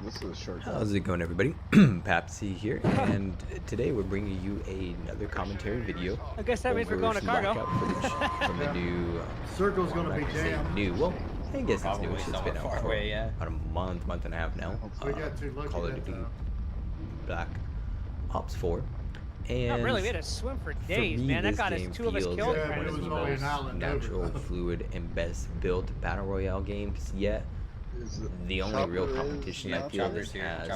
This is a short. How's it going, everybody? Papsy here, and today we're bringing you another commentary video. I guess that means we're going to cargo. Footage from the new. Circle's gonna be say jammed. new. Well, I guess it's new. It's been out far for away, yeah. about a month and a half now. We got too lucky Call of that Duty time. Black Ops 4. And Not really, we had to swim for days, me, man. That this got us game 2 of us feels killed. Yeah, like but one it of was the only an most island over. natural, fluid, and best built battle royale games yet. The only real competition I feel this has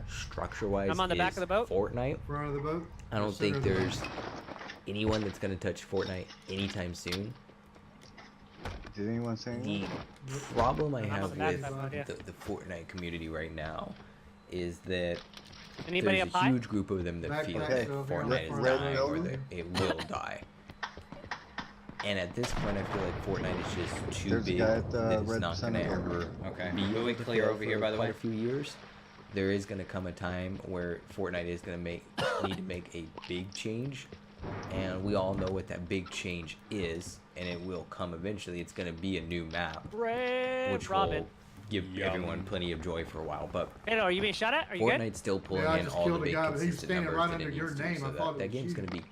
structure-wise I'm on the back is of the boat. Fortnite. Front of the boat. I don't think there's anyone that's going to touch Fortnite anytime soon. Did anyone say anything? The problem I I'm on have the back with of the boat, yeah. the Fortnite community right now is that Anybody there's up a high? huge group of them that Back, feel back, that so Fortnite is red dying or building? that it will die. And at this point, I feel like Fortnite is just too There's a big guy at the that it's red not going to center. ever Okay. be Moving able to clear fail over here, for by the quite way. a few years. There is going to come a time where Fortnite is going to need to make a big change, and we all know what that big change is, and it will come eventually. It's going to be a new map, Red which Robin. will give everyone plenty of joy for a while. But Hey, no, are you being shot at? Are you good? Fortnite's still pulling Yeah, I in just all the killed a big guy, but he's consistent standing numbers right that under it your needs to, name. so I thought it that was game's you. going to be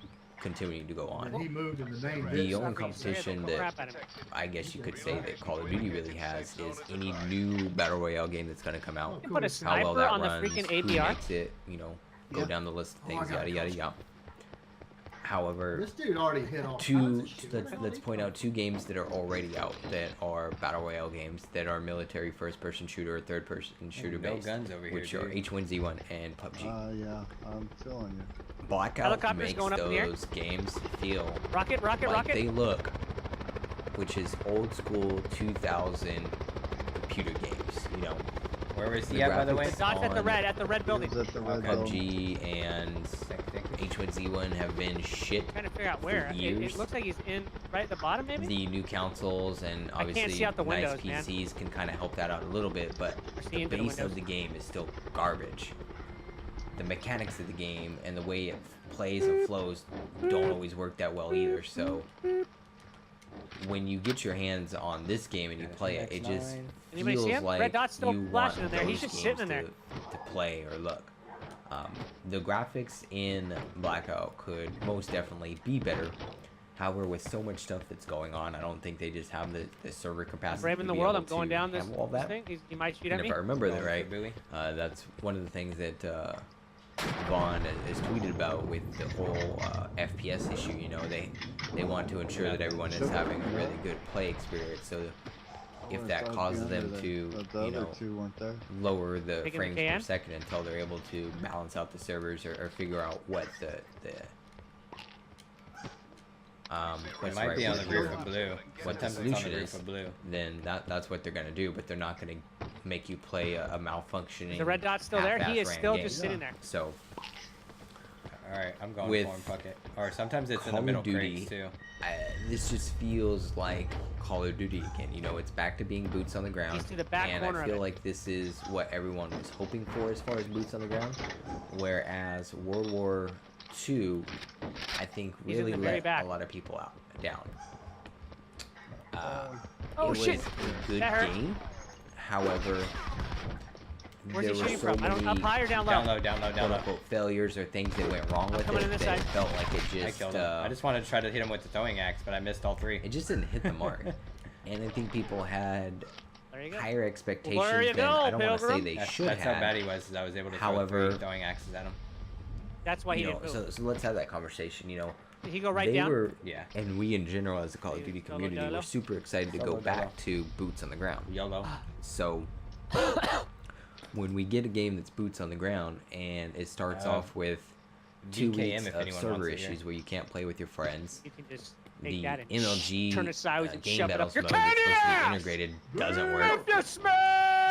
continuing to go on. And he moved in the name. The bitch. only Stop being scared, competition they'll that crap at him. I guess you could say that Call of Duty really has is any new battle royale game that's going to come out. You put a How well sniper that on the runs, freaking who ABR. makes it, you know, go Yeah. down the list of Oh, I things, got yada it. yada yada. However, This dude already hit all two kinds of shit. let's point out two games that are already out that are battle royale games that are military first-person shooter or third-person shooter no based, guns over here, which are dude. H1Z1 and PUBG. Yeah, I'm feeling you. Blackout Helicopters makes going up in the air. those games feel Rocket, rocket, like rocket. they look, which is old school 2000 computer games. You know, Where is the he at, by the way? graphics Dots at the on red, at the red He building. was at the red PUBG building. and H1Z1 have been shit. Trying to figure out where. It years. looks like he's in right at the bottom, maybe? The new consoles and I can't obviously see out the nice windows, man. PCs can kind of help that out a little bit, but We're the seeing through the base of windows. the game is still garbage. The mechanics of the game and the way it plays and flows don't always work that well either. So when you get your hands on this game and you play it, it just Anybody see feels him? like Red dot's still you want flashing in there. He's those just sitting in games there. to play or look. The graphics in Blackout could most definitely be better. However, with so much stuff that's going on, I don't think they just have the server capacity. Brave in to the be world, able I'm going to down this handle all that. thing. He might shoot And at if me. I remember that right, that's one of the things that Vaughn has tweeted about with the whole FPS issue. You know, they want to ensure that everyone is having a really good play experience. So if that causes them to, The you other know, two weren't there. lower the Taking the frames per can? second until they're able to balance out the servers or figure out what the It what's might right be on word the roof here, of blue. what the Sometimes it's on the solution roof is, of blue. then that's what they're gonna do. But they're not gonna make you play a malfunctioning. The red dot's still there. He half-ass is ran still game. just sitting there. So Alright, I'm going With for him, fuck it. Or sometimes it's in Call the of middle Duty, crates too. this just feels like Call of Duty again. You know, it's back to being boots on the ground, He's to the back and corner I of feel it. like this is what everyone was hoping for as far as boots on the ground. Whereas World War II, I think, He's in really the very let back. a lot of people down. Oh, it shit. was a good That hurt. game. However, Where's there he were shooting so from? I don't, up many high or down low? Down low, down low, down low. quote-unquote failures or things that went wrong with coming it in this that side. felt like it I just killed him. I just wanted to try to hit him with the throwing axe, but I missed all three. it just didn't hit the mark. And I think people had There you go. higher expectations Where you than go, I don't want to say Pilgrim? they That's, should that's have. how bad he was. Is I was able to throw However, three throwing axes at him. That's why he You know, didn't move. so let's have that conversation. You know, Did he go right they down? were, Yeah. and we in general as a Call of Duty Solo community dolo? were super excited to Solo go dolo. back to boots on the ground. YOLO. So when we get a game that's boots on the ground and it starts off with 2 VKM weeks if of anyone server wants it here. issues where you can't play with your friends, You can just take the that and MLG turn it sideways and game shove it battles up mode your that's supposed to be ass! integrated doesn't work. The smell!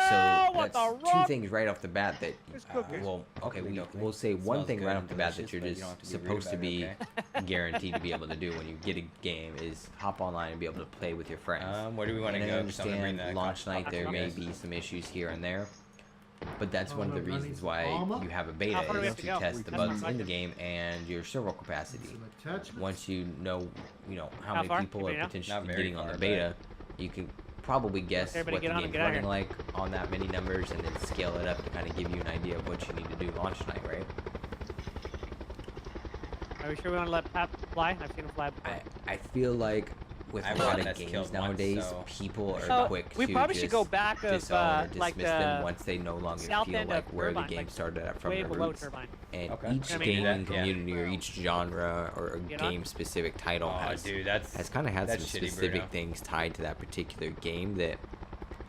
So What that's the two rock? things right off the bat that, It's cooking. well, okay, Hopefully don't we'll say one smells thing good right and off the bat that delicious, you're but you just don't have to be rude supposed to about be it, guaranteed to be able to do when you get a game is hop online and be able to play with your friends. Where do we want to And go? I Because I'm gonna bring understand the launch night there may guys. be some issues here and there, But that's one of the reasons why you have a beta How far do we is have to to go? test the That's bugs my in the question. game and your server capacity. Some attachments. Once you know how How many far? people Anybody are know? potentially Not very getting on far, the but- beta, you can probably guess Everybody what get the on and game's get out of running here. like on that many numbers, and then scale it up to kind of give you an idea of what you need to do launch night, right? Are we sure we want to let Pap fly? I've seen him fly before. I feel like with I a have lot one of that's games killed once, nowadays, so- people are So, quick we to probably just should go back of, disown or dismiss like them the once they no longer south feel end like of where the Turbine, game like started at from way the below roots. Turbine. And Okay. each I mean, do gaming that, yeah. community or each genre or You know? game specific title Oh, has dude, that's kind of had some that's shitty, specific Bruno. things tied to that particular game that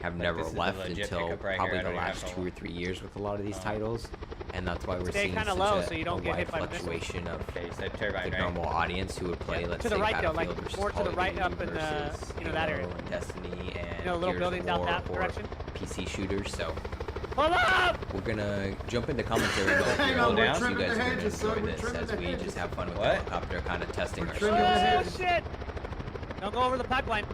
have Like, never this is a left legit until pickup right probably here. I the don't even last have 2 or 3 years with a lot of these Oh. titles, and that's why we're Stay seeing kinda such low a, so you don't a get wide hit by missiles. fluctuation of Okay, you said turbine, the right? normal audience who would play, Yeah, let's to the say, right, though, like, Battlefield versus more to Call the of right Duty up in the- versus, you know, that area. Halo and Destiny and You know, little Gears buildings of out War that or direction? PC shooters. So Hold up! we're gonna jump into commentary mode Hang here, on, we're so you trimming guys the are gonna hedges, son, enjoy we're this trimming as the we hedges. just have fun with What? the helicopter, kind of testing We're our trimming skills. the Oh, hedges. shit! Don't go over the pipeline.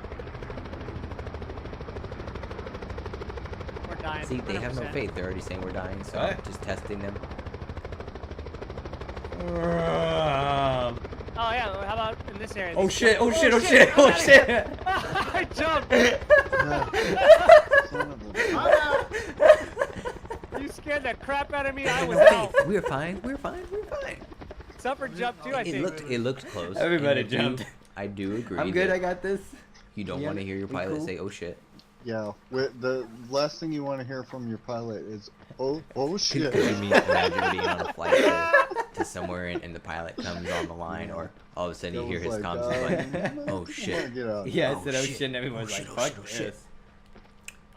We're dying. See, they have no 100%. faith. They're already saying we're dying, so What? I'm just testing them. Oh, yeah, how about in this area? Oh These- shit! Oh shit! Oh shit! I'm Oh outta shit! here. I jumped! Son of a- I'm out. You scared the crap out of me. I was out. We're fine. We're fine. We're fine. Suffer jumped too, I It think. looked close. Everybody and jumped. I do agree. I'm good. that I got this. You don't Yeah, want to hear your we pilot cool. say, "Oh shit." Yeah, the last thing you want to hear from your pilot is, oh shit. Could you imagine being on a flight to somewhere and the pilot comes on the line, or all of a sudden you That hear was his like, comms and like, "Oh, "Oh come on, shit." get out. Yeah, I Oh, said oh shit. shit, and everyone was Oh, like, shit, "Fuck oh, shit." this."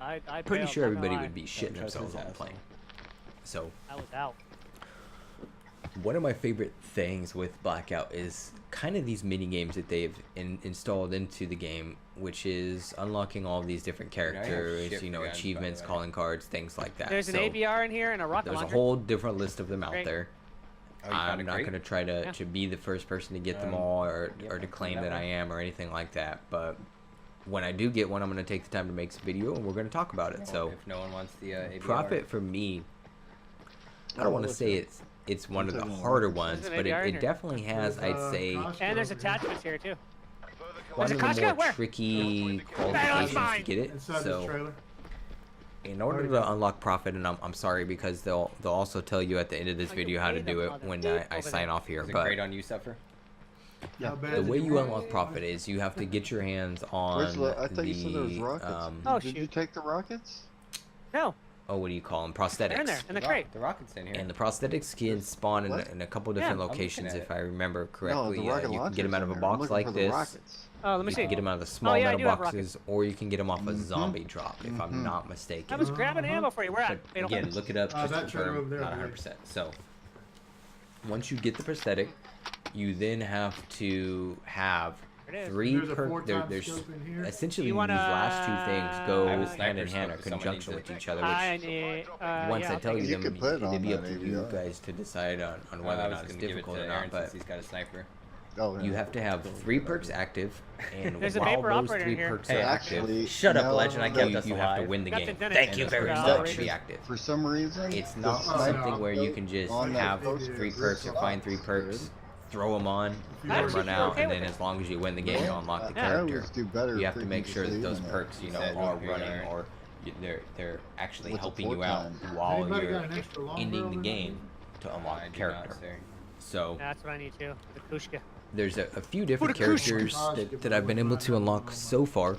I Pretty bailed, sure not gonna everybody lie. would be shitting trust themselves his on the asshole. plane. So I was out. one of my favorite things with Blackout is kind of these mini games that they've installed into the game, which is unlocking all of these different I have characters, shit you know, for guns, by achievements, the way. calling cards, things like that. There's an So ABR in here and a rocket there's a launcher. whole different list of them out Great. there. Oh, you found I'm a not crate? going to try to, Yeah. to be the first person to get them Um, all or yeah, to I'll claim clean that that I one. am or anything like that. But when I do get one, I'm going to take the time to make some video and we're going to talk about it. So if no one wants the ABR. profit for me, I don't want to what's say it? it's one of the What's it? harder There's ones, an but ABR in it here. definitely has, There's, I'd say, Koshka And there's over here. attachments here too. one There's of a the Koshka? more Where? tricky That's qualifications to mine. get it. Inside this So trailer. in order to unlock profit, and I'm sorry because they'll also tell you at the end of this Oh, you video how to made do them it on the when deep I over sign there. off here. Is it But great on you, Suffer? Yeah. How bad the did way you want unlock it? profit is you have to get your hands Where's on the, I thought you said there was the rockets. Oh, Did you shoot. take the rockets? No, what do you call them? they're in there Prosthetics. in the crate. The rocket's in here. And the prosthetics can spawn in, What? in a couple Yeah, different I'm looking locations, at if it. I remember No, correctly. the rocket You can get them launcher's out of in a there. I'm box looking like for the this. rockets. Oh, let me You see. can get them out of the small yeah, I metal do have boxes, or you can get them off a Mhm. zombie drop, if I'm Mhm. not I mistaken. was grabbing Uh-huh. ammo for you. Where But at? Fatal. again, look it up just that to trailer over confirm, there, not right. 100%. So once you get the prosthetic, you then have to have There it is. 3 There's a perk. 4x There's scope in here. essentially You these wanna- last two things go I have a hand sniper in hand or scope if someone conjunction needs with it. each other. I Which need. once yeah, I I'll tell take you You it. them, could put it it'd on be up that to you AVR. guys to decide on whether I or was not it's gonna give it difficult to or not. Aaron But since he's got a sniper. Oh, yeah. you have to have 3 perks active, and There's a while vapor those operator 3 in here. perks Hey, are active, Actually, Shut up, no, Legend. I kept you, us you have to alive. win the Got game. the Dennis Thank you in very this much. operation. To be active. For some reason, It's the not sniper something where you scope can just on that have poster 3 is perks or find 3 awesome, perks, dude. throw them on, you let want- them run Actually, out, okay and with then it. as long as you win the game, you unlock the I character. always do better You have to if make we sure just that leave those them there. perks, you know, Said are over here, running Aaron. or they're actually What's a helping you out four-time? while Anybody you're got an extra long ending barrel the in game to unlock I the do not, character. sir. So Yeah, that's what I need too. The Kushka. there's a few different What a kush. characters that I've been able to unlock so far.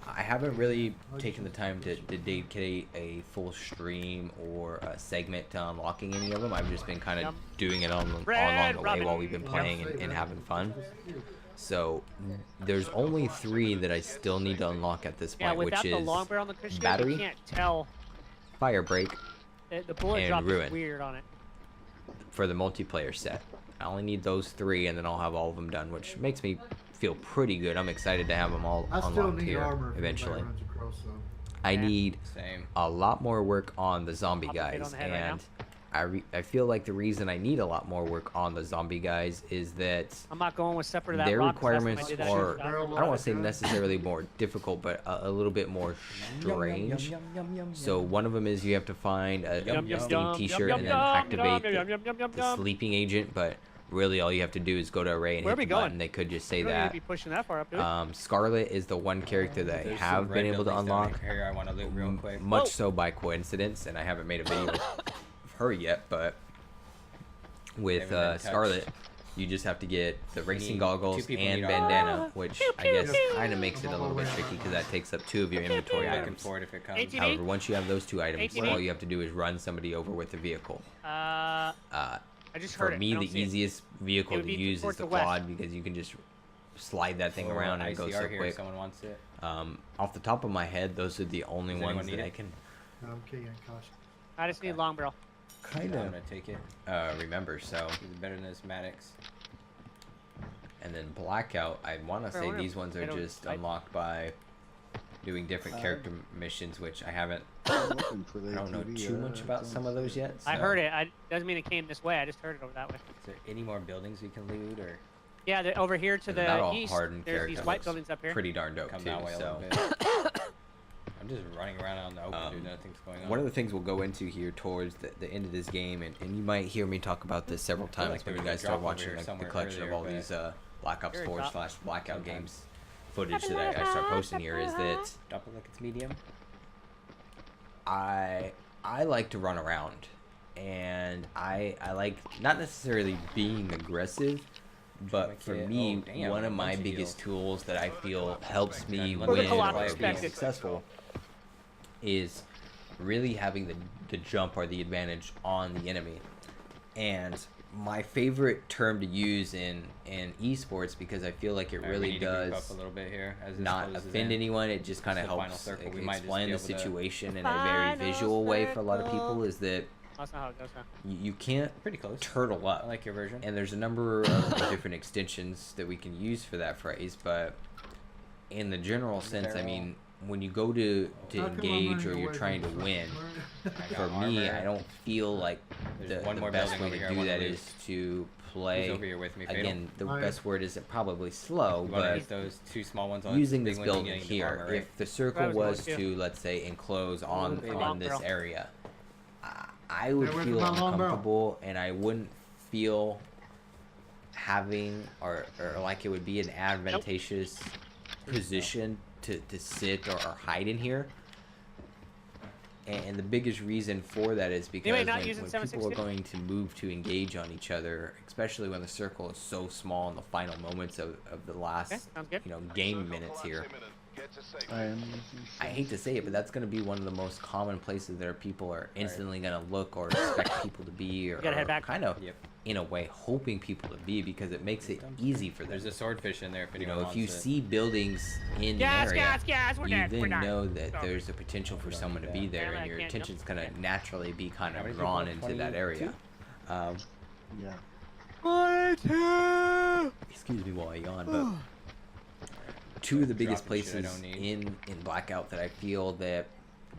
I haven't really taken the time to dedicate a full stream or a segment to unlocking any of them. I've just been kind of Yum. doing it all along Red the way Robin. while we've been playing and having fun. So there's only 3 that I still need to unlock at this Yeah, point, which without the is long barrel on the Kushka, battery, you can't tell. Fire Break, The bullet and drop Ruin. is weird on it. for the multiplayer set. I only need those 3 and then I'll have all of them done, which makes me feel pretty good. I'm excited to have them all I still unlocked need here armor if eventually. anybody runs across some. I Yeah. need Same. a lot more work on the zombie Pop the hit guys, on the head right and I feel like the reason I need a lot more work on the zombie guys is that I'm not going with separate of that their rock, 'cause last time I requirements did that are, shit, I don't want to say necessarily more difficult, but a little bit more strange. So one of them is you have to find a Steam t-shirt and then activate the sleeping agent, but really all you have to do is go to array and Where hit are we the button. going? They could just say You don't need to that. be pushing that far up, dude. Scarlet is the one character that I There's have some been red able to buildings down unlock, Here, I want to loot real quick. much so by coincidence, and I haven't made a video of her yet, but with Haven't been touched. Scarlet, you just have to get the racing Need- goggles two people and need bandana, which I guess pew. kind of makes it a little bit tricky because that takes up 2 of your inventory I can items. afford if it comes. 18. However, once you have those 2 items, 18. all you have to do is run somebody over with the vehicle. I just heard For it. me, I don't the see it. easiest vehicle It would to be use is towards the the west. quad because you can just slide that thing around and it goes ICR so here, quick. Someone wants it. Off the top of my head, those are the only Does anyone ones need that I it? can Okay, caution. I just need long barrel. kind I'm of gonna take it. remember. So, It's better than this Maddox. and then Blackout, I want to I say wonder these if- ones I are don't- just I- unlocked by doing different character missions, which I haven't. I'm looking for the I don't know ATV, too much about don't some of those see yet. I so- heard it. Doesn't mean it came this way. I just heard it over that way. Is there any more buildings we can loot or Yeah, over here to And that all the east, hardened there's character these white looks buildings up here. Pretty darn dope come too. that way a So. little bit? I'm just running around out in the open, dude. Nothing's going on. One of the things we'll go into here towards the end of this game, and you might hear me talk about this several feel times like there when you was a guys start drop over watching here the somewhere collection of earlier, all but- these Black Ops Very 4 top. / Blackout Sometimes. games footage that I start posting here is that Drop it like it's medium. I like to run around, and I like not necessarily being aggressive, but Like for it- me, oh, damn, one of a my bunch of biggest heals. tools that I feel helps me Look at win the or collateral be perspective. successful is really having the jump or the advantage on the enemy. And my favorite term to use in esports, because I feel like it Alright, we really need to group does up a little bit here as this not closes offend in. anyone. It just kind of It's the final helps circle. We might just explain be the able to- situation in a very visual way for a lot of people. Is that That's not how it goes, huh? you can't Pretty close. turtle I up. like your version. And there's a number of different extensions that we can use for that phrase, but in the general sense, I mean, when you go to How come I'm engage running or you're away trying to from win, I for got me, armor. I don't feel like There's the one more best building way over to here I do wanna that loot. is to Who's play. over here with me, Fatal? Again, the I- best word is probably slow, You want to but use those two small ones on using big this ones and building getting the here, armor, right? if the circle was going was to. to, let's say, enclose on Baby. this Long barrel. area, I would Hey, where's feel my long barrel? uncomfortable, and I wouldn't feel having or like it would be an advantageous position to sit or hide in here. And the biggest reason for that is because Anybody not when using people are 7.62? going to move to engage on each other, especially when the circle is so small in the final moments of the last, Okay, sounds good. game minutes here. I am I hate to say it, but that's going to be one of the most common places that people are instantly going to look or expect people to be, or gotta head back. kind of, Yep. in a way, hoping people to be, because it makes it easy for them. There's a swordfish in there if You anyone know, if wants you it. see buildings in Gas, the area, gas, gas, we're you dead, we're then done. know that Sorry. there's a potential for don't someone to need be that. there, Damn it, and I your can't attention's jump. going to naturally be kind How of many drawn people? into that 22? area. yeah. Excuse me while I yawn, but two of the biggest Dropping shit I places don't need. in Blackout that I feel that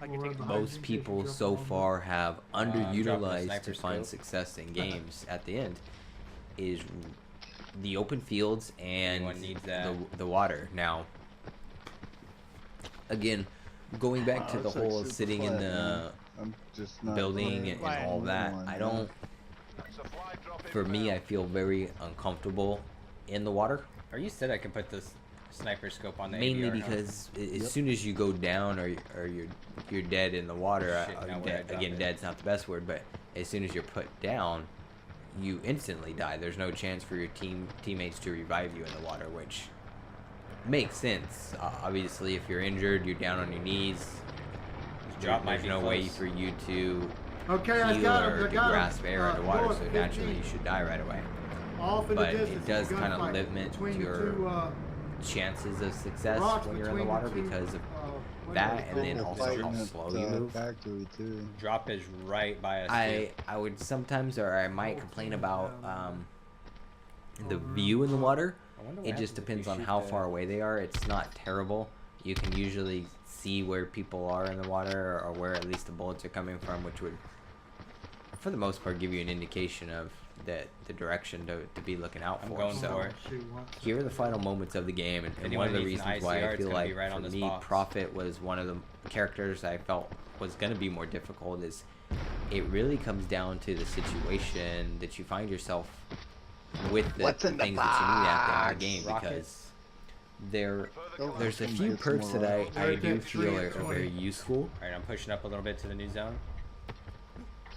Like you're taking most people so far have dropping a underutilized sniper to find scope. success in games at the end is the open fields and Everyone needs that. the water. Now, again, going back to the It's like whole super sitting in flat, the man. I'm just not building playing and Flat. all that, one, I man. don't. For me, I feel very uncomfortable in the water. Or you said I could put this sniper scope on the Mainly ADR, huh? because as soon as you go down or you're dead in the water, Shit, now where'd I drop again, it? dead's not the best word, but as soon as you're put down, you instantly die. There's no chance for your teammates to revive you in the water, which makes sense. Obviously, if you're injured, you're down on your knees. Drop might There's be no way close. for you to Okay, I heal got or him. I to got him. grasp air underwater, north, so 15. naturally you should die right away. Off in the but it distance. does gunfight kinda limit between the your two, Chances of success rocks when you're in the between water two, because of what that, do they and call then it? also Fighting how at slow you the move. factory too. Drop is right by us. I would sometimes, or I might complain about the view in the water. I wonder what It just happens if depends you on shoot how the- far away they are. It's not terrible. You can usually see where people are in the water, or where at least the bullets are coming from, which would for the most part, give you an indication of the direction to be looking out I'm for. going So for it. Shoot once. here are the final moments of the game, and Anyone one of the needs an reasons why ICR, I it's feel gonna be like right for on this me, box. Prophet was one of the characters I felt was going to be more difficult. Is it really comes down to the situation that you find yourself with the What's in the things that you need at the end of box? the game, Rockets. because there's a Get few some perks more that rockets. I Right, do that feel tree are at 20. very useful. Alright, I'm pushing up a little bit to the new zone.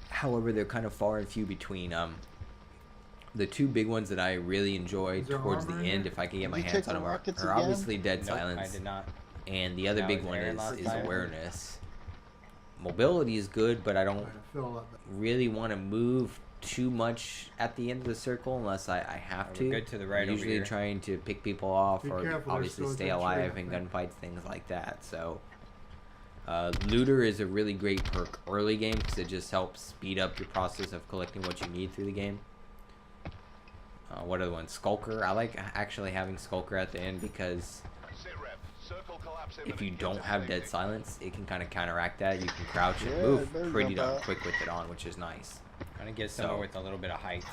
However, they're kind of far and few between. The two big ones that I really enjoy Is there towards the armor in end, there? if I can get Did my you hands take on the them, are rockets are again? obviously Dead Nope, Silence. I did not. And the other That big was one Aaron last is time. awareness. Mobility is good, but I don't Alright, I feel a lot better. really want to move too much at the end of the circle unless I have We're to. good to the right I'm over usually here. trying to pick people off Be or careful, there's obviously still a stay good tree alive up in there. gunfights, things like that. So, Looter is a really great perk early game because it just helps speed up your process of collecting what you need through the game. What other ones? Skulker. I like actually having Skulker at the end because if you don't have Dead Silence, it can kind of counteract that. You can crouch and Yeah, move better pretty jump darn out. quick with it on, which is nice. Trying to get somewhere So- with a little bit of height.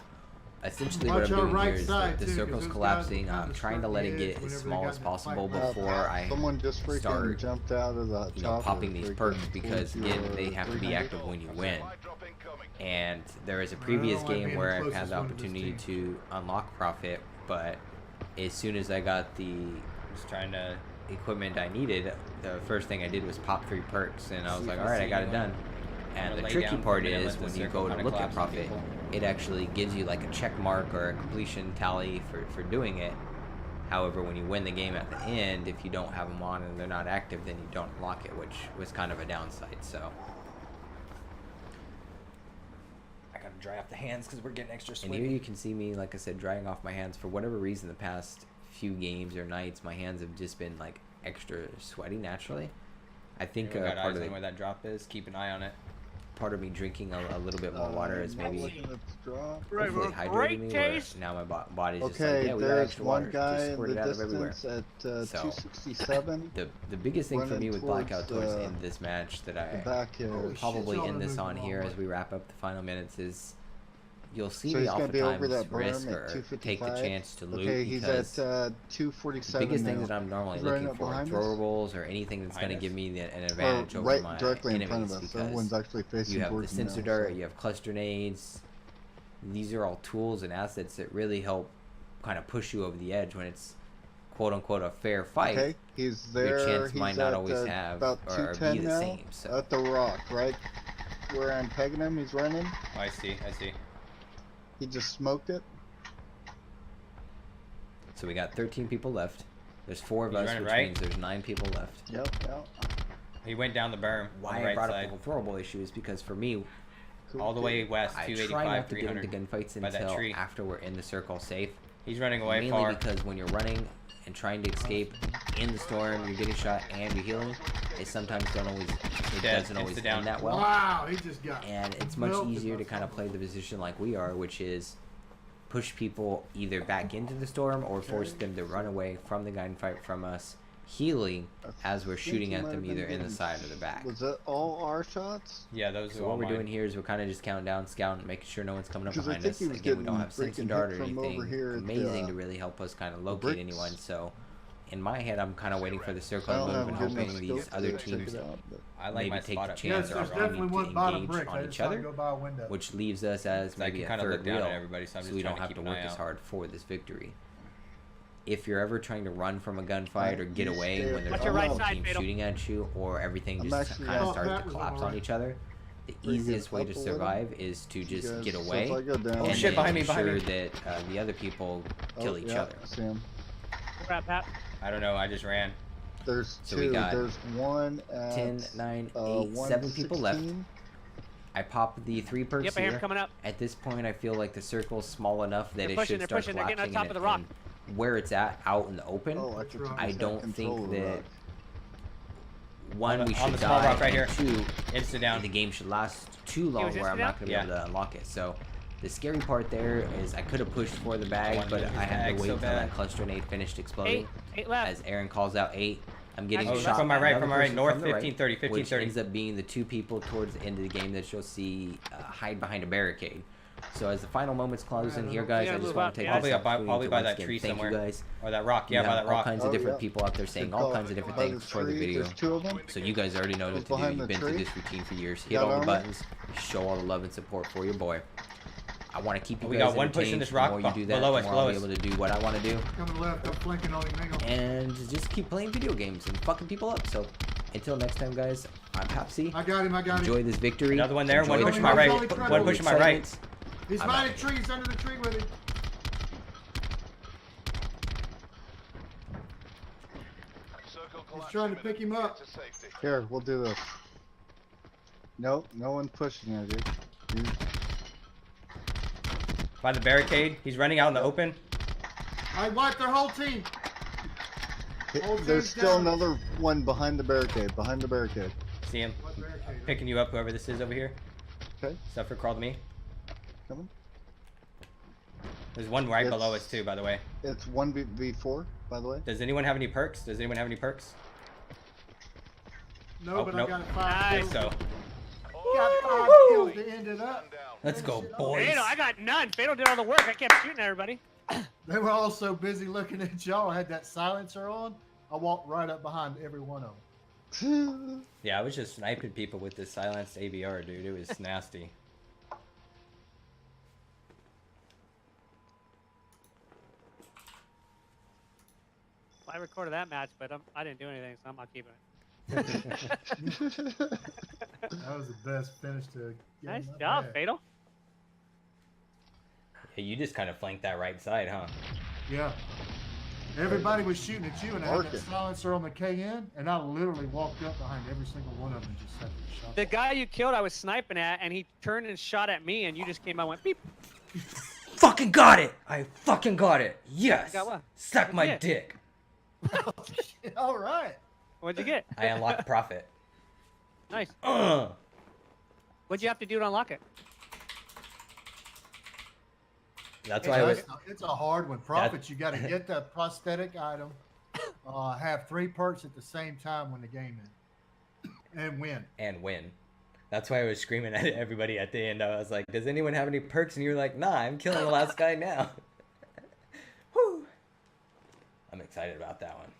Essentially, Watch what I'm our doing right here is side, the too, 'cause circle's those collapsing. guys will I'm kinda trying to start let the it edge get as whenever they small got as in that possible fight. before I Someone just freaking start, jumped out of the chopper. popping these freaking perks because towards again your they have to be 300. active when you win. And there is a I don't previous wanna be game the where I've closest had the one to this opportunity team. to unlock Prophet, but as soon as I got the Just trying to. equipment I needed, the first thing I did was pop 3 perks, and I was See if like, I all right, see I got it anyone. done. And I'm the gonna lay tricky down for a part minute, is let the when you circle go to kinda look at collapse on Prophet, people. it actually gives you like a check mark or a completion tally for doing it. However, when you win the game at the end, if you don't have them on and they're not active, then you don't unlock it, which was kind of a downside. So, I gotta dry off the hands because we're getting extra and here sweaty. you can see me, like I said, drying off my hands. For whatever reason, the past few games or nights, my hands have just been like extra sweaty naturally. I think Anyone got part eyes of on the where that drop is? Keep an eye on it. part of me drinking a little bit more water is Not maybe looking at the drop. Right, hopefully well, hydrating great me. Where taste. now my body's just like, Okay, yeah, we got there's extra one water. guy Just in squirt it the out of everywhere. distance at So, 267. The biggest thing for running me with towards, Blackout towards the end of this match that The I back here. Oh, shit, probably y'all end this moved on the here wrong as way. we wrap up the final minutes is you'll see So me he's gonna be over oftentimes that risk berm or at take the 255. chance to loot Okay, he's because at the 247 biggest thing now. that I'm normally He's right looking up for are behind us? throwables or anything that's going to Behind give us? me an advantage over right my directly in front enemies of us. because Everyone's actually facing you have the towards me now, sensor dart, so- you have cluster nades. These are all tools and assets that really help kind of push you over the edge when it's quote unquote a fair fight. Okay, he's Your there. chance He's might not at, always have about or be 210 the now. same. So At the rock, right where I'm pegging him, he's running. Oh, I see. I see. He just smoked it. So we got 13 people left. There's 4 of He's us, running which right? means there's 9 people left. Yep. Yep. He went down the berm. Why on the I right brought side. up the throwable issue is because for me, Cool All the kid. way west, I try 285, not to get 300. into gunfights by that until tree. after we're in the circle safe. He's running away Mainly far. because when you're running and trying to escape in the storm, you're getting shot and you're healing. It sometimes doesn't Dead. always Insta down. end that well. Wow, he just got. And it's much melted easier by to kind of play something. the position like we are, which is push people either back into the storm or force them to run away from the gunfight from us, healing as we're think shooting he at might them have been either in the getting- side or the back. Was that all our shots? Yeah, those So are all what we're mine. doing here is we're kind of just counting down, scouting, making sure no one's coming up Because I behind think us. he was Again, we don't getting have sensor freaking dart hit or from over anything here at the, amazing to really help us kind of locate bricks. anyone. So in my head, I'm kind of waiting for the circle I to don't move have and good enough hoping these scope other to check teams it out, but I like maybe my take spot the up chance Yes, or there's we definitely need one to bottom engage brick. on I each just saw other, it go by a window. which leaves us as So I maybe can a kind of third look down wheel, at everybody, so I'm so just we trying don't to have keep to an work eye as out. hard for this victory. If you're ever trying to run from a gunfight or get You away stay when at there's the your right multiple side, teams Fatal. shooting at you or everything I'm just actually kind of at- starts That to was collapse on alright. each other, the Bring it easiest way up to a little. survive is to You just guys- get so if away I go down, Oh, and shit, then behind me, ensure behind me. that the other people kill each yeah, other. I see him. Crap, Pat. I don't know. I just ran. There's So we two. got There's one at 10, 9, 8, 7 people left. 116. I pop the 3 perks Yep, I hear here. him coming up. At this point, I feel like the circle's small enough that They're it pushing, should they're start pushing, they're getting on collapsing. top of the rock. And where it's at, out in the open, Oh, I can I don't control think of the that rock. one, On we the should small die, rock right and here. 2, Insta down. the game should last too long was where I'm instant not going to be down? able to unlock it. So the scary part there is I could have pushed for the bag, wanna but get his I had bag to wait so until bad. that cluster nade finished exploding. 8 left. As Aaron calls out 8, I'm getting Actually, shot from my right, another from my right, person north from the 1530, which 1530. ends up being the two people towards the end of the game that you'll see hide behind a barricade. So as the final moments close in here, guys, Yeah, I just move want up, to take yeah. this opportunity Probably to by once that again tree thank somewhere. you guys. Or that rock, You yeah, by have that all rock. kinds of Oh, different yeah. people out there saying Good all call. kinds of different By things the for the tree, video. there's two of them. So you guys already know what Who's to do. behind You've the been through tree? this routine for years. Hit Got all the armor? buttons. Show all the love and support for your boy. I want to keep you We guys got one pushing entertained. this rock The more you do that, below the us, more I'll below be us. able to do what I want to do. Coming left, I'm flanking on him. Hang on. And just keep playing video games and fucking people up. So until next time, guys, I'm Papsy. I got him. I got him. Enjoy this victory. Another one there, Enjoy one the pushing my triumph. right, One one Enjoy the pushing my right. excitement. He's I'm behind out. a tree. He's under the tree with him. He's trying to pick him up. Here, we'll do this. Nope, no one's pushing you, dude. You- By the barricade. He's running out in the open. I wiped their whole team. Whole There's team's still down. another one behind the barricade. Behind the barricade. See him. What barricade? Picking you up, whoever this is over here. Okay, Suffer crawled to me. coming. There's one right It's- below us too, by the way. It's 1v4, by the way. Does anyone have any perks? Does anyone have any perks? No, Oh, but nope. I got I five think kills. so. Got 5 kills to end it up. Let's go, boys. Fatal, I got none. Fatal did all the work. I kept shooting everybody. They were all so busy looking at y'all. I had that silencer on. I walked right up behind every one of them. Yeah, I was just sniping people with this silenced ABR, dude. It was nasty. I recorded that match, but I didn't do anything, so I'm not keeping it. That was the best finish to a game Nice I've job, had. Fatal. Yeah, you just kind of flanked that right side, huh? Yeah. Everybody was shooting at you, and I had Mark that it. silencer on the KN, and I literally walked up behind every single one of them and just set the shot. The guy you killed, I was sniping at, and he turned and shot at me, and you just came out and went beep. Fucking got it! I fucking got it! Yes! Got what? Suck my Yeah. dick! All right. What'd you get? I unlocked profit. Nice. Uh, What'd you have to do to unlock it? that's why I was. It's a hard one. Profits, you got to get the prosthetic item, have 3 perks at the same time when the game ends, and win. And win. That's why I was screaming at everybody at the end. I was like, "Does anyone have any perks?" And you were like, "Nah, I'm killing the last guy now." Whew. I'm excited about that one.